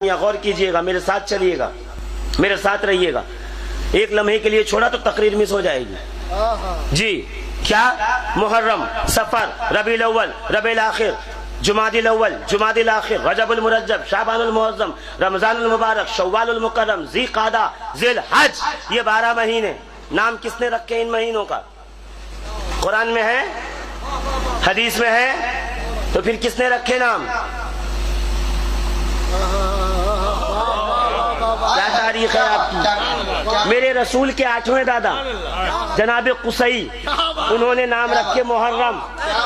غور کیجئے گا، میرے ساتھ چلیے گا، میرے ساتھ رہیے گا. ایک لمحے کے لیے چھوڑا تو تقریر مس ہو جائے گی. جی کیا؟ محرم، سفر، ربیع الاول، ربیع الاخر، جمادی الاول، جمادی الاخر، رجب المرجب، شعبان المعظم، رمضان المبارک، شوال المکرم، ذی قعدہ، ذی الحج. یہ 12 مہینے. نام کس نے رکھے ان مہینوں کا؟ قرآن میں ہے، حدیث میں ہے، تو پھر کس نے رکھے نام؟ کیا تاریخ ہے آپ کی؟ میرے رسول کے 8ویں دادا جناب قصی، انہوں نے نام رکھے محرم،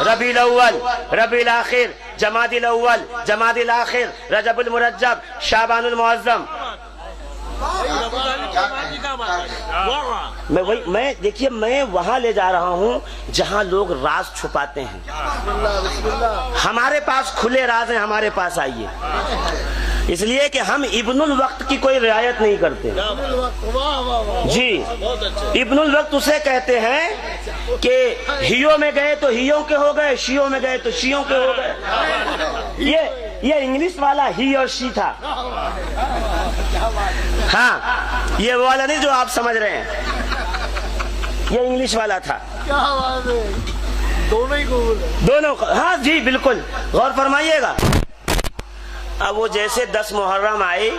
ربیع الاول، ربیع الاخر، جمادی الاول، جمادی الاخر، رجب المرجب، شعبان المعظم. میں دیکھیے، میں وہاں لے جا رہا ہوں جہاں لوگ راز چھپاتے ہیں. ہمارے پاس کھلے راز ہیں، ہمارے پاس آئیے. اس لیے کہ ہم ابن الوقت کی کوئی رعایت نہیں کرتے. جی، ابن الوقت اسے کہتے ہیں کہ ہیوں میں گئے تو ہیوں کے ہو گئے، شیوں میں گئے تو شیوں کے ہو گئے. یہ انگلش والا ہی اور شی تھا. ہاں، یہ وہ والا نہیں جو آپ سمجھ رہے ہیں، یہ انگلش والا تھا. دونوں. ہاں جی بالکل، غور فرمائیے گا. اب وہ جیسے 10 محرم آئے،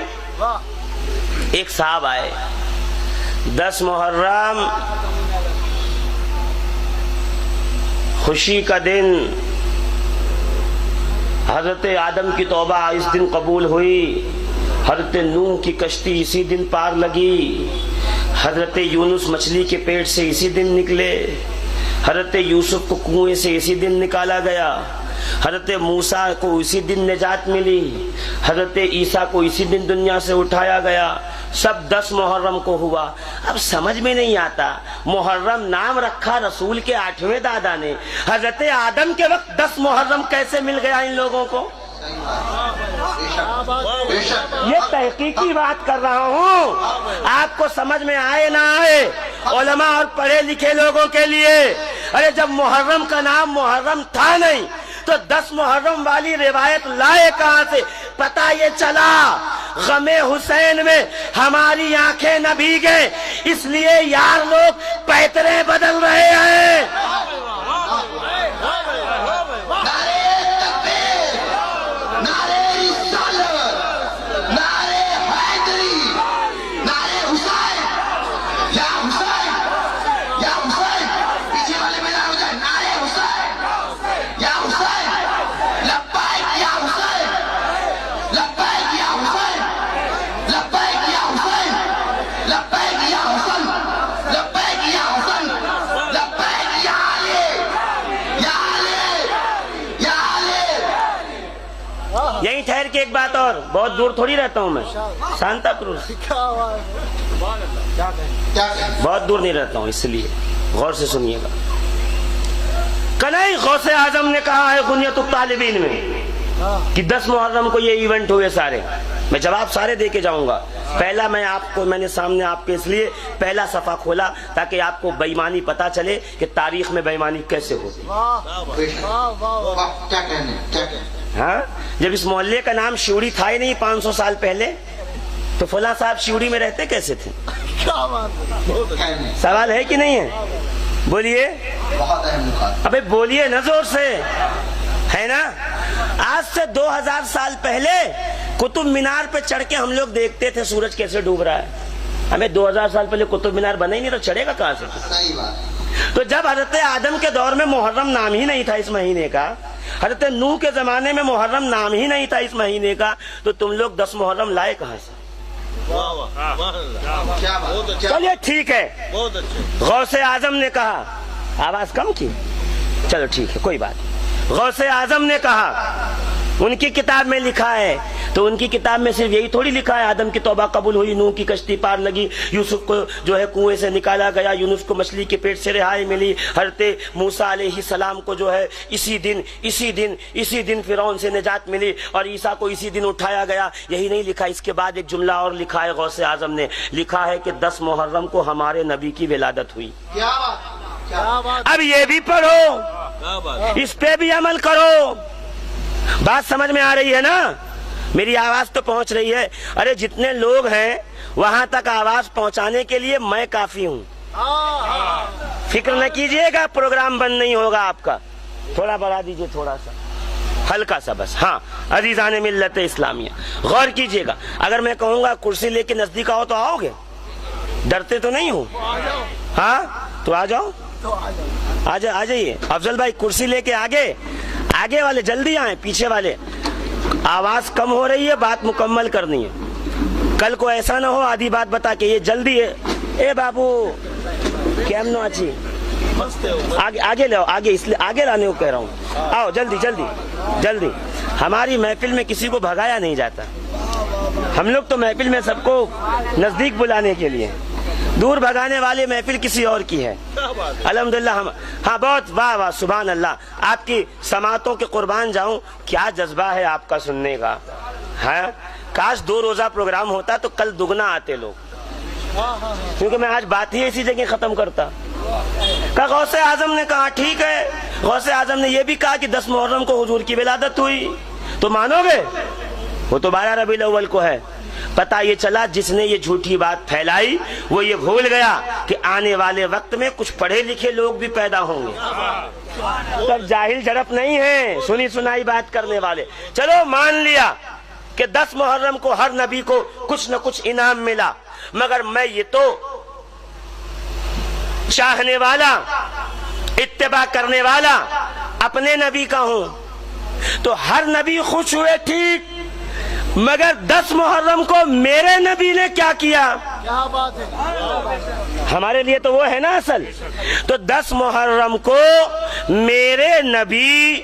ایک صاحب آئے. 10 محرم خوشی کا دن، حضرت آدم کی توبہ اس دن قبول ہوئی، حضرت نوح کی کشتی اسی دن پار لگی، حضرت یونس مچھلی کے پیٹ سے اسی دن نکلے، حضرت یوسف کو کنویں سے اسی دن نکالا گیا، حضرت موسیٰ کو اسی دن نجات ملی، حضرت عیسیٰ کو اسی دن دنیا سے اٹھایا گیا. سب 10 محرم کو ہوا. اب سمجھ میں نہیں آتا، محرم نام رکھا رسول کے 8ویں دادا نے، حضرت آدم کے وقت 10 محرم کیسے مل گیا ان لوگوں کو؟ یہ تحقیقی بات کر رہا ہوں، آپ کو سمجھ میں آئے نہ آئے، علماء اور پڑھے لکھے لوگوں کے لیے. ارے جب محرم کا نام محرم تھا نہیں تو 10 محرم والی روایت لائے کہاں سے؟ پتہ یہ چلا غم حسین میں ہماری آنکھیں نہ بھیگیں، اس لیے یار لوگ پیترے بدل رہے ہیں. یہیں ٹھہر کے ایک بات اور، بہت دور تھوڑی رہتا ہوں میں، سانتا کروز، بہت دور نہیں رہتا ہوں، اس لیے غور سے سنیے گا. کنائی غوث اعظم نے کہا ہے غنیت الطالبین میں کہ 10 محرم کو یہ ایونٹ ہوئے سارے. میں جواب سارے دے کے جاؤں گا. پہلا میں نے سامنے آپ کے اس لیے پہلا صفحہ کھولا تاکہ آپ کو بے ایمانی پتا چلے کہ تاریخ میں بے ایمانی کیسے ہوتی. ہاں، جب اس محلے کا نام شیوڑی تھا ہی نہیں 500 سال پہلے، تو فلاں صاحب شیوڑی میں رہتے کیسے تھے؟ سوال ہے کہ نہیں ہے؟ بولیے. ابے بولیے نا زور سے، ہے نا؟ آج سے 2000 سال پہلے قطب مینار پہ چڑھ کے ہم لوگ دیکھتے تھے سورج کیسے ڈوب رہا ہے. ہمیں 2000 سال پہلے قطب مینار بنا ہی نہیں تو چڑھے گا کہاں سے؟ تو جب حضرت آدم کے دور میں محرم نام ہی نہیں تھا اس مہینے کا، حضرت نوح کے زمانے میں محرم نام ہی نہیں تھا اس مہینے کا، تو تم لوگ 10 محرم لائے کہاں سے؟ چلیے ٹھیک ہے. غوث اعظم نے کہا، آواز کم کی، چلو ٹھیک ہے کوئی بات. غوث اعظم نے کہا، ان کی کتاب میں لکھا ہے، تو ان کی کتاب میں صرف یہی تھوڑی لکھا ہے آدم کی توبہ قبول ہوئی، نوح کی کشتی پار لگی، یوسف کو جو ہے کنویں سے نکالا گیا، یونس کو مچھلی کے پیٹ سے رہائی ملی، حضرت موسیٰ علیہ السلام کو جو ہے اسی دن فرعون سے نجات ملی، اور عیسیٰ کو اسی دن اٹھایا گیا. یہی نہیں لکھا، اس کے بعد ایک جملہ اور لکھا ہے غوث اعظم نے، لکھا ہے کہ 10 محرم کو ہمارے نبی کی ولادت ہوئی. اب یہ بھی پڑھو، اس پہ بھی عمل کرو. بات سمجھ میں آ رہی ہے نا؟ میری آواز تو پہنچ رہی ہے؟ ارے جتنے لوگ ہیں وہاں تک آواز پہنچانے کے لیے میں کافی ہوں. فکر نہ کیجئے گا پروگرام بند نہیں ہوگا آپ کا. تھوڑا بڑھا دیجئے، تھوڑا سا ہلکا سا بس. ہاں عزیزان ملت اسلامیہ غور کیجئے گا، اگر میں کہوں گا کرسی لے کے نزدیک آؤ تو آؤ گے؟ ڈرتے تو نہیں ہو؟ ہاں تو آ جاؤ، آ جائیے. افضل بھائی کرسی لے کے آگے والے جلدی آئیں، پیچھے والے آواز کم ہو رہی ہے، بات مکمل کرنی ہے. کل کو ایسا نہ ہو آدھی بات بتا کے یہ جلدی ہے. اے بابو کیم نو اچھی آگے لاؤ، آگے اس لیے آگے لانے کو کہہ رہا ہوں. آؤ جلدی جلدی جلدی. ہماری محفل میں کسی کو بھگایا نہیں جاتا. ہم لوگ تو محفل میں سب کو نزدیک بلانے کے لیے، دور بھگانے والے محفل کسی اور کی ہے. الحمدللہ ہاں بہت واہ واہ سبحان اللہ. آپ کی سماعتوں کے قربان جاؤں، کیا جذبہ ہے آپ کا سننے کا. ہاں کاش 2 روزہ پروگرام ہوتا تو کل دگنا آتے لوگ، کیونکہ میں آج بات ہی اسی جگہ ختم کرتا. غوث اعظم نے کہا ٹھیک ہے. غوث اعظم نے یہ بھی کہا کہ 10 محرم کو حضور کی ولادت ہوئی، تو مانو گے؟ وہ تو 12 ربیع الاول کو ہے. پتہ یہ چلا جس نے یہ جھوٹی بات پھیلائی وہ یہ بھول گیا کہ آنے والے وقت میں کچھ پڑھے لکھے لوگ بھی پیدا ہوں گے. تب جاہل جڑپ نہیں ہیں، سنی سنائی بات کرنے والے. چلو مان لیا کہ 10 محرم کو ہر نبی کو کچھ نہ کچھ انعام ملا، مگر میں یہ تو چاہنے والا، اتباع کرنے والا اپنے نبی کا ہوں. تو ہر نبی خوش ہوئے ٹھیک، مگر 10 محرم کو میرے نبی نے کیا کیا؟ کیا بات ہے، ہمارے لیے تو وہ ہے نا اصل. تو 10 محرم کو میرے نبی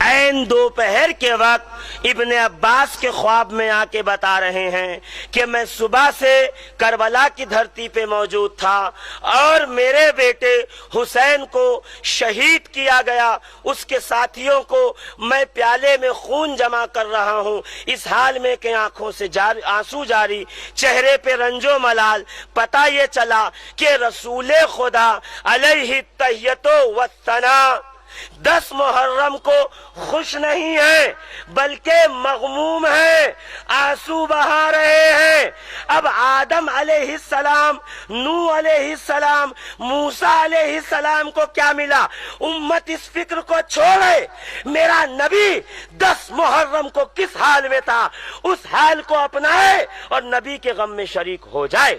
عین دوپہر کے وقت ابن عباس کے خواب میں آ کے بتا رہے ہیں کہ میں صبح سے کربلا کی دھرتی پہ موجود تھا اور میرے بیٹے حسین کو شہید کیا گیا، اس کے ساتھیوں کو میں پیالے میں خون جمع کر رہا ہوں، اس حال میں کہ آنکھوں سے آنسو جاری، چہرے پہ رنج و ملال. پتہ یہ چلا کہ رسول خدا علیہ التحیۃ والثناء 10 محرم کو خوش نہیں ہے بلکہ مغموم ہے، آنسو بہا رہے ہیں. اب آدم علیہ السلام، نوح علیہ السلام، موسیٰ علیہ السلام کو کیا ملا؟ امت اس فکر کو چھوڑے میرا نبی 10 محرم کو کس حال میں تھا، اس حال کو اپنائے اور نبی کے غم میں شریک ہو جائے.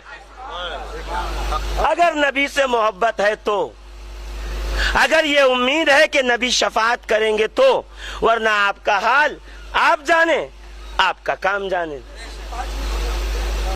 اگر نبی سے محبت ہے تو، اگر یہ امید ہے کہ نبی شفاعت کریں گے تو، ورنہ آپ کا حال آپ جانیں، آپ کا کام جانیں.